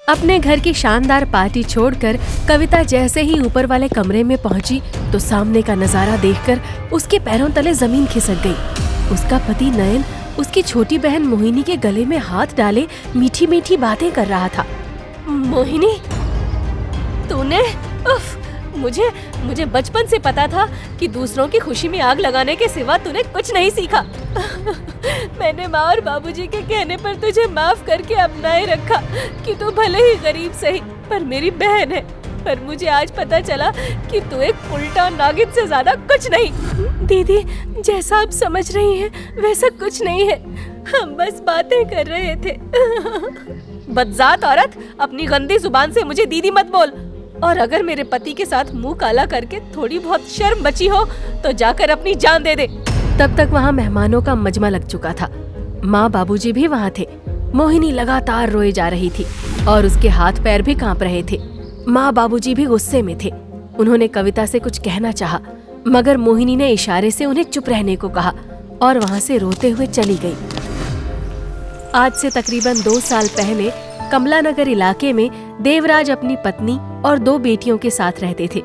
अपने घर की शानदार पार्टी छोड़कर कविता जैसे ही ऊपर वाले कमरे में पहुंची तो सामने का नजारा देखकर उसके पैरों तले जमीन खिसक गई। उसका पति नयन उसकी छोटी बहन मोहिनी के गले में हाथ डाले मीठी मीठी बातें कर रहा था। मोहिनी, तूने उफ, मुझे बचपन से पता था कि दूसरों की खुशी में आग लगाने के सिवा तूने कुछ नहीं सीखा। मैंने माँ और बाबूजी के कहने पर तुझे माफ करके अपनाए रखा कि तू भले ही गरीब सही पर मेरी बहन है, पर मुझे आज पता चला कि तू एक उल्टा नागिन से ज्यादा कुछ नहीं। दीदी, जैसा आप समझ रही हैं वैसा कुछ नहीं है, हम बस बातें कर रहे थे। बदजात औरत, अपनी गंदी जुबान से मुझे दीदी मत बोल, और अगर मेरे पति के साथ मुंह काला करके थोड़ी बहुत शर्म बची हो तो जाकर अपनी जान दे दे। तब तक वहाँ मेहमानों का मजमा लग चुका था। माँ बाबूजी भी वहाँ थे। मोहिनी लगातार रोए जा रही थी और उसके हाथ पैर भी कांप रहे थे। माँ बाबूजी भी गुस्से में थे। उन्होंने कविता से कुछ कहना चाहा, मगर मोहिनी ने इशारे से उन्हें चुप रहने को कहा और वहाँ से रोते हुए चली गई। आज से तकरीबन 2 साल पहले कमलानगर इलाके में देवराज अपनी पत्नी और 2 बेटियों के साथ रहते थे।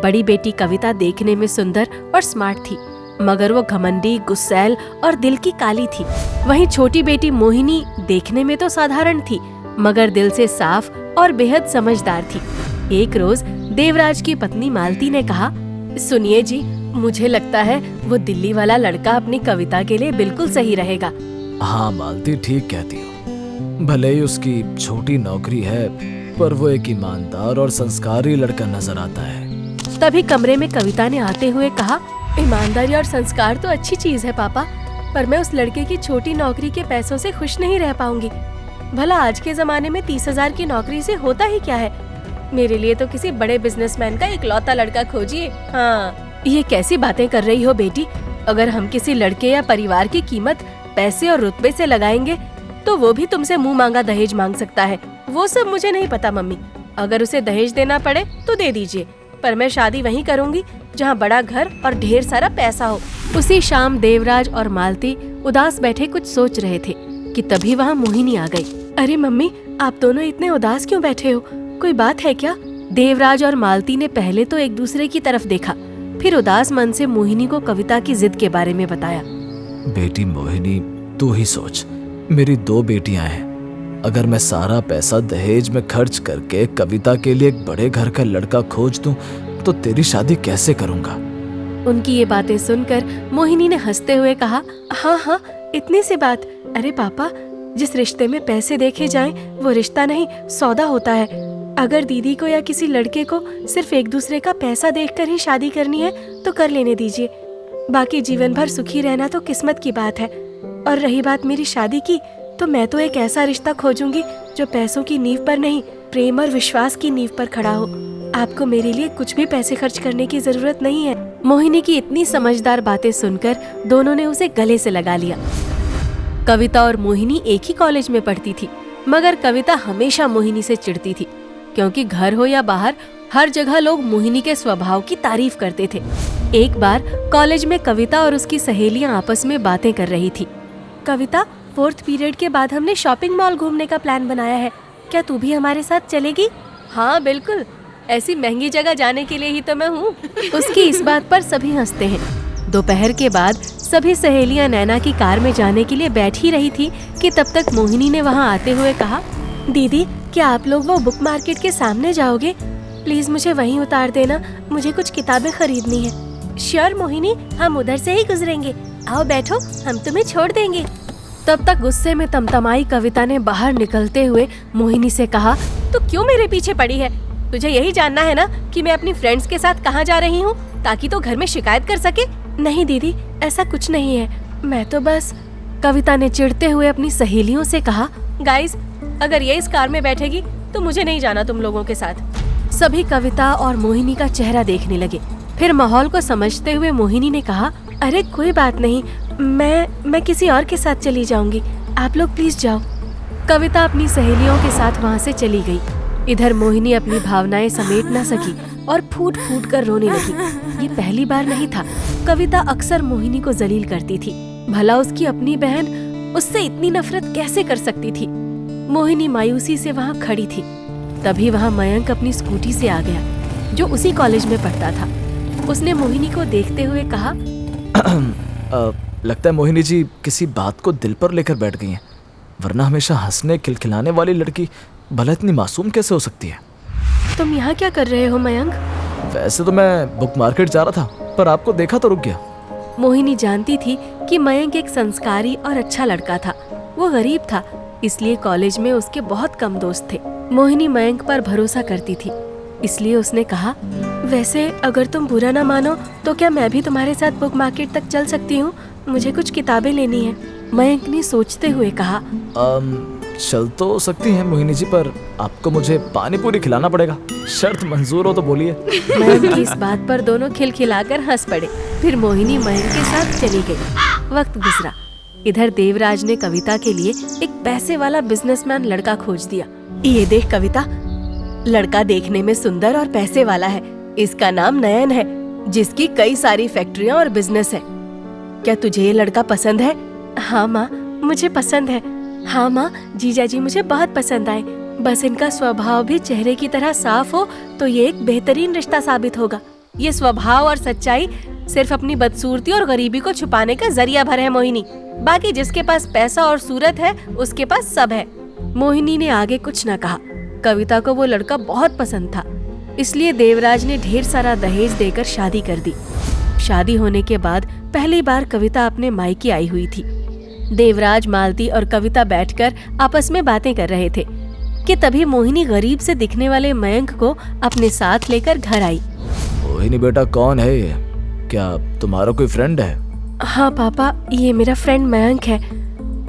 बड़ी बेटी कविता देखने में सुंदर और स्मार्ट थी, मगर वो घमंडी, गुस्सैल और दिल की काली थी। वहीं छोटी बेटी मोहिनी देखने में तो साधारण थी, मगर दिल से साफ और बेहद समझदार थी। एक रोज देवराज की पत्नी मालती ने कहा, सुनिए जी, मुझे लगता है वो दिल्ली वाला लड़का अपनी कविता के लिए बिल्कुल सही रहेगा। हाँ मालती, ठीक कहती हो। भले ही उसकी छोटी नौकरी है, पर वो एक ईमानदार और संस्कारी लड़का नजर आता है। तभी कमरे में कविता ने आते हुए कहा, ईमानदारी और संस्कार तो अच्छी चीज है पापा, पर मैं उस लड़के की छोटी नौकरी के पैसों से खुश नहीं रह पाऊंगी। भला आज के जमाने में 30,000 की नौकरी से होता ही क्या है। मेरे लिए तो किसी बड़े बिजनेसमैन का इकलौता लड़का खोजिए। हाँ, ये कैसी बातें कर रही हो बेटी? अगर हम किसी लड़के या परिवार की कीमत पैसे और रुतबे से लगाएंगे तो वो भी तुमसे मुंह मांगा दहेज मांग सकता है। वो सब मुझे नहीं पता मम्मी, अगर उसे दहेज देना पड़े तो दे दीजिए, पर मैं शादी वहीं करूंगी जहाँ बड़ा घर और ढेर सारा पैसा हो। उसी शाम देवराज और मालती उदास बैठे कुछ सोच रहे थे कि तभी वहाँ मोहिनी आ गई। अरे मम्मी, आप दोनों इतने उदास क्यों बैठे हो? कोई बात है क्या? देवराज और मालती ने पहले तो एक दूसरे की तरफ देखा, फिर उदास मन से मोहिनी को कविता की जिद के बारे में बताया। बेटी मोहिनी, तू ही सोच, मेरी 2 बेटियां हैं। अगर मैं सारा पैसा दहेज में खर्च करके कविता के लिए एक बड़े घर का लड़का खोज दूं, तो तेरी शादी कैसे करूंगा? उनकी ये बातें सुनकर मोहिनी ने हंसते हुए कहा, हाँ हाँ, इतनी सी बात। अरे पापा, जिस रिश्ते में पैसे देखे जाएं, वो रिश्ता नहीं सौदा होता है। अगर दीदी को या किसी लड़के को सिर्फ एक दूसरे का पैसा देखकर ही शादी करनी है तो कर लेने दीजिए। बाकी जीवन भर सुखी रहना तो किस्मत की बात है। और रही बात मेरी शादी की, तो मैं तो एक ऐसा रिश्ता खोजूंगी जो पैसों की नींव पर नहीं, प्रेम और विश्वास की नींव पर खड़ा हो। आपको मेरे लिए कुछ भी पैसे खर्च करने की जरूरत नहीं है। मोहिनी की इतनी समझदार बातें सुनकर दोनों ने उसे गले से लगा लिया। कविता और मोहिनी एक ही कॉलेज में पढ़ती थी, मगर कविता हमेशा मोहिनी से चिढ़ती थी, क्योंकि घर हो या बाहर हर जगह लोग मोहिनी के स्वभाव की तारीफ करते थे। एक बार कॉलेज में कविता और उसकी सहेलियां आपस में बातें कर रही थी। कविता, 4th पीरियड के बाद हमने शॉपिंग मॉल घूमने का प्लान बनाया है, क्या तू भी हमारे साथ चलेगी? हाँ बिल्कुल, ऐसी महंगी जगह जाने के लिए ही तो मैं हूँ। उसकी इस बात पर सभी हंसते हैं। दोपहर के बाद सभी सहेलियां नैना की कार में जाने के लिए बैठ ही रही थी कि तब तक मोहिनी ने वहाँ आते हुए कहा, दीदी, क्या आप लोग वो बुक मार्केट के सामने जाओगे? प्लीज मुझे वहीं उतार देना, मुझे कुछ किताबें खरीदनी है। श्योर मोहिनी, हम उधर से ही गुजरेंगे, आओ बैठो, हम तुम्हें छोड़ देंगे। तब तक गुस्से में तमतमाई कविता ने बाहर निकलते हुए मोहिनी से कहा, तू क्यों मेरे पीछे पड़ी है? तुझे यही जानना है ना कि मैं अपनी फ्रेंड्स के साथ कहाँ जा रही हूँ, ताकि तो घर में शिकायत कर सके? नहीं दीदी, ऐसा कुछ नहीं है, मैं तो बस। कविता ने चिढ़ते हुए अपनी सहेलियों से कहा, गाइस, अगर ये इस कार में बैठेगी तो मुझे नहीं जाना तुम लोगों के साथ। सभी कविता और मोहिनी का चेहरा देखने लगे। फिर माहौल को समझते हुए मोहिनी ने कहा, अरे कोई बात नहीं, मैं किसी और के साथ चली जाऊंगी, आप लोग प्लीज जाओ। कविता अपनी सहेलियों के साथ वहाँ से चली गई। इधर मोहिनी अपनी भावनाएं समेट न सकी और फूट फूट कर रोने लगी। ये पहली बार नहीं था, कविता अक्सर मोहिनी को जलील करती थी। भला उसकी अपनी बहन उससे इतनी नफरत कैसे कर सकती थी? मोहिनी मायूसी से वहाँ खड़ी थी। तभी वहाँ मयंक अपनी स्कूटी से आ गया, जो उसी कॉलेज में पढ़ता था। उसने मोहिनी को देखते हुए कहा, लगता है मोहिनी जी किसी बात को दिल पर लेकर बैठ गई हैं, वरना हमेशा हंसने खिलखिलाने वाली लड़की भला इतनी मासूम कैसे हो सकती है? तुम यहाँ क्या कर रहे हो मयंक? वैसे तो मैं बुक मार्केट जा रहा था, पर आपको देखा तो रुक गया। मोहिनी जानती थी कि मयंक एक संस्कारी और अच्छा लड़का था। वो गरीब था, इसलिए कॉलेज में उसके बहुत कम दोस्त थे। मोहिनी मयंक पर भरोसा करती थी, इसलिए उसने कहा, वैसे अगर तुम बुरा ना मानो तो क्या मैं भी तुम्हारे साथ बुक मार्केट तक चल सकती हूँ? मुझे कुछ किताबें लेनी है। मयंक ने सोचते हुए कहा, चल तो सकती हैं मोहिनी जी, पर आपको मुझे पानी पूरी खिलाना पड़ेगा। शर्त मंजूर हो तो बोलिए। मयंक की इस बात पर दोनों खिलखिलाकर हंस पड़े। फिर मोहिनी मयंक के साथ चली गई। वक्त गुजरा। इधर देवराज ने कविता के लिए एक पैसे वाला बिजनेसमैन लड़का खोज दिया। ये देख कविता, लड़का देखने में सुंदर और पैसे वाला है। इसका नाम नयन है, जिसकी कई सारी फैक्ट्रियाँ और बिजनेस है। क्या तुझे ये लड़का पसंद है? हाँ माँ, मुझे पसंद है। हाँ माँ, जीजा जी मुझे बहुत पसंद आए। बस इनका स्वभाव भी चेहरे की तरह साफ हो तो ये एक बेहतरीन रिश्ता साबित होगा। ये स्वभाव और सच्चाई सिर्फ अपनी बदसूरती और गरीबी को छुपाने का जरिया भर है मोहिनी। बाकी जिसके पास पैसा और सूरत है उसके पास सब है। मोहिनी ने आगे कुछ न कहा। कविता को वो लड़का बहुत पसंद था, इसलिए देवराज ने ढेर सारा दहेज देकर शादी कर दी। शादी होने के बाद पहली बार कविता अपने मायके आई हुई थी। देवराज, मालती और कविता बैठकर आपस में बातें कर रहे थे कि तभी मोहिनी गरीब से दिखने वाले मयंक को अपने साथ लेकर घर आई। मोहिनी बेटा, कौन है ये? क्या तुम्हारा कोई फ्रेंड है? हाँ पापा, ये मेरा फ्रेंड मयंक है।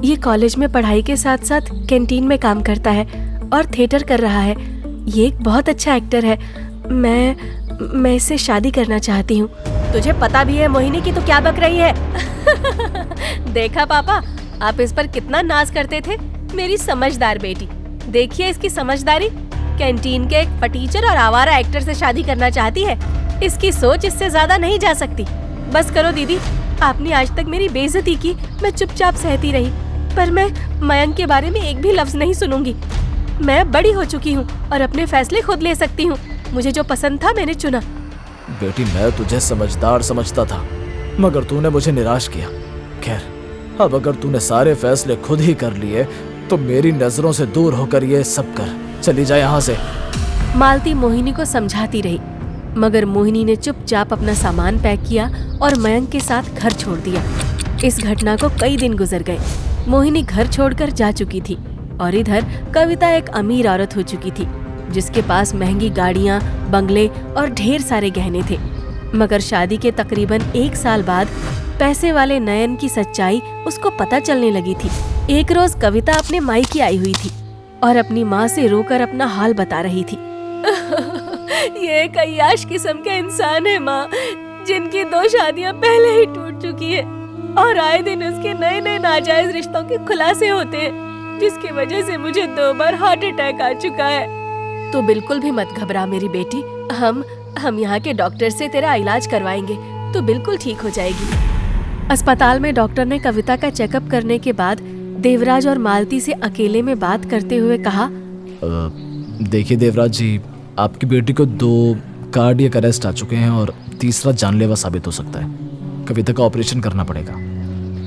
ये कॉलेज में पढ़ाई के साथ साथ कैंटीन में काम करता है और थिएटर कर रहा है। ये एक बहुत अच्छा एक्टर है। मैं इससे शादी करना चाहती हूँ। तुझे पता भी है मोहिनी की तो क्या बक रही है? देखा पापा, आप इस पर कितना नाज करते थे। मेरी समझदार बेटी, देखिए इसकी समझदारी। कैंटीन के एक फटीचर और आवारा एक्टर से शादी करना चाहती है। इसकी सोच इससे ज्यादा नहीं जा सकती। बस करो दीदी, आपने आज तक मेरी बेइज्जती की, मैं चुपचाप सहती रही, पर मैं मयंक के बारे में एक भी लफ्ज नहीं सुनूंगी। मैं बड़ी हो चुकी हूँ और अपने फैसले खुद ले सकती हूँ। मुझे जो पसंद था मैंने चुना। बेटी, मैं तुझे समझदार समझता था, मगर तूने मुझे निराश किया। खैर, अब अगर तूने सारे फैसले खुद ही कर लिए तो मेरी नजरों से दूर होकर ये सब कर। चली जा यहाँ से। मालती मोहिनी को समझाती रही, मगर मोहिनी ने चुपचाप अपना सामान पैक किया और मयंक के साथ घर छोड़ दिया। इस घटना को कई दिन गुजर गए। मोहिनी घर छोड़कर जा चुकी थी और इधर कविता एक अमीर औरत हो चुकी थी, जिसके पास महंगी गाड़ियाँ, बंगले और ढेर सारे गहने थे। मगर शादी के तकरीबन 1 साल बाद पैसे वाले नयन की सच्चाई उसको पता चलने लगी थी। एक रोज कविता अपने मायके आई हुई थी और अपनी माँ से रोकर अपना हाल बता रही थी। ये एक अय्याश किस्म के इंसान है माँ, जिनकी 2 शादियाँ पहले ही टूट चुकी है और आए दिन उसके नए नए नाजायज रिश्तों के खुलासे होते हैं, जिसकी वजह से मुझे 2 बार हार्ट अटैक आ चुका है। तो बिल्कुल भी मत घबरा मेरी बेटी, हम यहाँ के डॉक्टर से तेरा इलाज करवाएंगे, तो बिल्कुल ठीक हो जाएगी। अस्पताल में डॉक्टर ने कविता का चेकअप करने के बाद देवराज और मालती से अकेले में बात करते हुए कहा, देखिए देवराज जी, आपकी बेटी को 2 कार्डियक अरेस्ट आ चुके हैं और तीसरा जानलेवा साबित हो सकता है। कविता का ऑपरेशन करना पड़ेगा।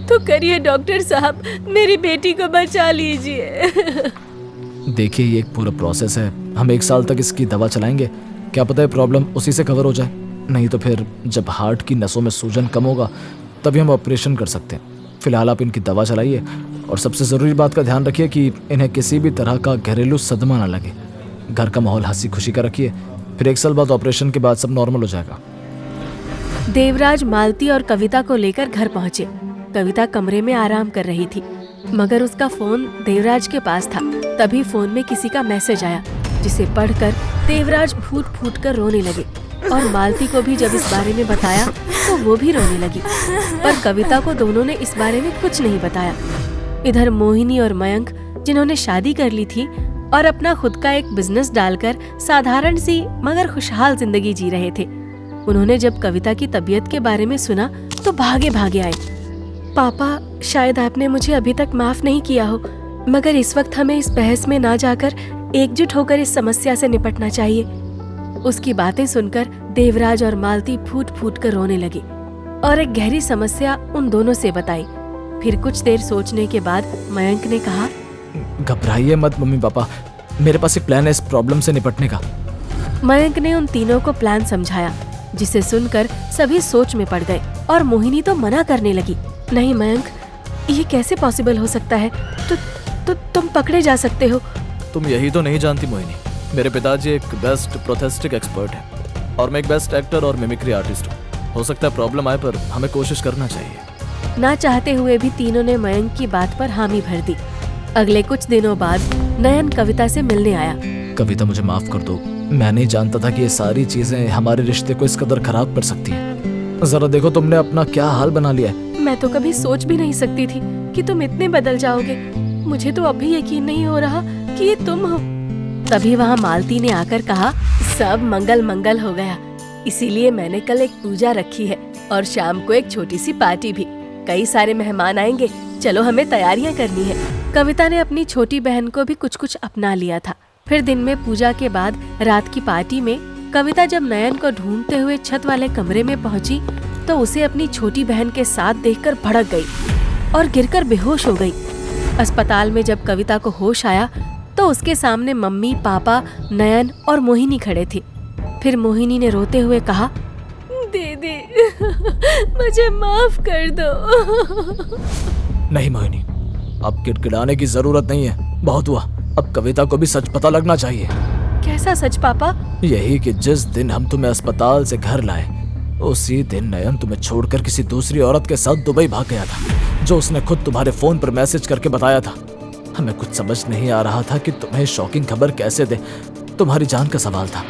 तो करिए डॉक्टर साहब, मेरी बेटी को बचा लीजिए। देखिए, ये एक पूरा प्रोसेस है। हम 1 साल तक इसकी दवा चलाएंगे। क्या पता है प्रॉब्लम उसी से कवर हो जाए, नहीं तो फिर जब हार्ट की नसों में सूजन कम होगा तभी हम ऑपरेशन कर सकते हैं। फिलहाल आप इनकी दवा चलाइए और सबसे ज़रूरी बात का ध्यान रखिए कि इन्हें किसी भी तरह का घरेलू सदमा ना लगे। घर का माहौल हंसी खुशी का रखिए। फिर 1 साल बाद ऑपरेशन के बाद सब नॉर्मल हो जाएगा। देवराज मालती और कविता को लेकर घर पहुंचे। कविता कमरे में आराम कर रही थी, मगर उसका फोन देवराज के पास था। तभी फोन में किसी का मैसेज आया, जिसे पढ़कर देवराज फूट फूट कर रोने लगे और मालती को भी जब इस बारे में बताया तो वो भी रोने लगी, पर कविता को दोनों ने इस बारे में कुछ नहीं बताया। इधर मोहिनी और मयंक, जिन्होंने शादी कर ली थी और अपना खुद का एक बिजनेस डालकर साधारण सी मगर खुशहाल जिंदगी जी रहे थे, उन्होंने जब कविता की तबीयत के बारे में सुना तो भागे भागे आए। पापा, शायद आपने मुझे अभी तक माफ नहीं किया हो। मगर इस वक्त हमें इस बहस में ना जाकर एकजुट होकर इस समस्या से निपटना चाहिए। उसकी बातें सुनकर देवराज और मालती फूट फूट कर रोने लगी और एक गहरी समस्या उन दोनों से बताई। फिर कुछ देर सोचने के बाद मयंक ने कहा, घबराइए मत मम्मी पापा, मेरे पास एक प्लान है इस प्रॉब्लम से निपटने का। मयंक ने उन तीनों को प्लान समझाया, जिसे सुनकर सभी सोच में पड़ गए और मोहिनी तो मना करने लगी। नहीं मयंक, ये कैसे पॉसिबल हो सकता है? तो तुम पकड़े जा सकते हो। तुम यही तो नहीं जानती मोहिनी, मेरे पिताजी एक बेस्ट प्रोथेस्टिक एक्सपर्ट है और मैं एक बेस्ट एक्टर और मिमिक्री आर्टिस्ट हूँ। हो सकता है प्रॉब्लम आए, पर हमें कोशिश करना चाहिए। ना चाहते हुए भी तीनों ने मयंक की बात पर हामी भर दी। अगले कुछ दिनों बाद नयन कविता से मिलने आया। कविता, मुझे माफ कर दो, मैं नहीं जानता था कि ये सारी चीजें हमारे रिश्ते को इस कदर खराब कर सकती हैं। जरा देखो तुमने अपना क्या हाल बना लिया है। मैं तो कभी सोच भी नहीं सकती थी कि तुम इतने बदल जाओगे। मुझे तो अभी यकीन नहीं हो रहा कि ये तुम हो। तभी वहाँ मालती ने आकर कहा, सब मंगल मंगल हो गया, इसीलिए मैंने कल एक पूजा रखी है और शाम को एक छोटी सी पार्टी भी। कई सारे मेहमान आएंगे, चलो हमें तैयारियां करनी है। कविता ने अपनी छोटी बहन को भी कुछ कुछ अपना लिया था। फिर दिन में पूजा के बाद रात की पार्टी में कविता जब नयन को ढूंढते हुए छत वाले कमरे में पहुंची तो उसे अपनी छोटी बहन के साथ देखकर भड़क गई और गिरकर बेहोश हो गई। अस्पताल में जब कविता को होश आया तो उसके सामने मम्मी, पापा, नयन और मोहिनी खड़े थे। फिर मोहिनी ने रोते हुए कहा, दीदी मुझे माफ कर दो। नहीं मोहिनी, अब किटकिटाने की जरूरत नहीं है, बहुत हुआ। अब कविता को भी सच पता लगना चाहिए। कैसा सच पापा? यही कि जिस दिन हम तुम्हें अस्पताल से घर लाए उसी दिन नयन तुम्हें छोड़कर किसी दूसरी औरत के साथ दुबई भाग गया था, जो उसने खुद तुम्हारे फोन पर मैसेज करके बताया था। हमें कुछ समझ नहीं आ रहा था कि तुम्हें शॉकिंग खबर कैसे दे, तुम्हारी जान का सवाल था।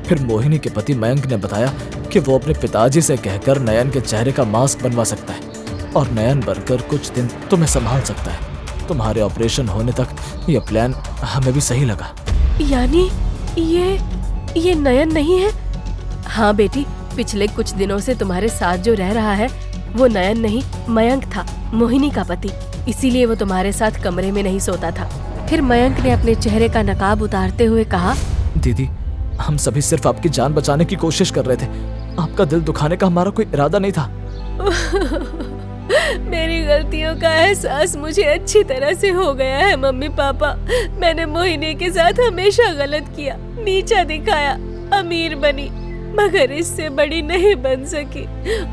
फिर मोहिनी के पति मयंक ने बताया कि वो अपने पिताजी से कहकर नयन के चेहरे का मास्क बनवा सकता है और नयन बनकर कुछ दिन तुम्हें संभाल सकता है। तुम्हारे ऑपरेशन होने तक ये प्लान हमें भी सही लगा। यानी ये नयन नहीं है? हाँ बेटी, पिछले कुछ दिनों से तुम्हारे साथ जो रह रहा है वो नयन नहीं, मयंक था, मोहिनी का पति। इसीलिए वो तुम्हारे साथ कमरे में नहीं सोता था। फिर मयंक ने अपने चेहरे का नकाब उतारते हुए कहा, दीदी, हम सभी सिर्फ आपकी जान बचाने की कोशिश कर रहे थे, आपका दिल दुखाने का हमारा कोई इरादा नहीं था। मेरी गलतियों का एहसास मुझे अच्छी तरह से हो गया है मम्मी पापा। मैंने मोहिनी के साथ हमेशा गलत किया, नीचा दिखाया, अमीर बनी, मगर इससे बड़ी नहीं बन सकी।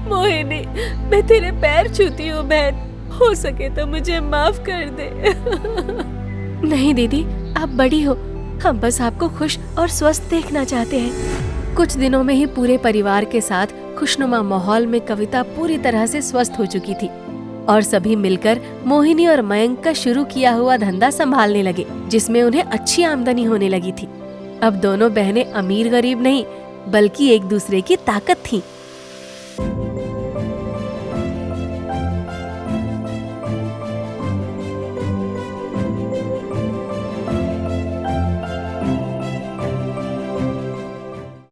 मोहिनी, मैं तेरे पैर छूती हूँ बहन, हो सके तो मुझे माफ कर दे। नहीं दीदी, आप बड़ी हो, हम बस आपको खुश और स्वस्थ देखना चाहते हैं। कुछ दिनों में ही पूरे परिवार के साथ खुशनुमा माहौल में कविता पूरी तरह से स्वस्थ हो चुकी थी और सभी मिलकर मोहिनी और मयंक का शुरू किया हुआ धंधा संभालने लगे, जिसमें उन्हें अच्छी आमदनी होने लगी थी। अब दोनों बहनें अमीर गरीब नहीं बल्कि एक दूसरे की ताकत थीं।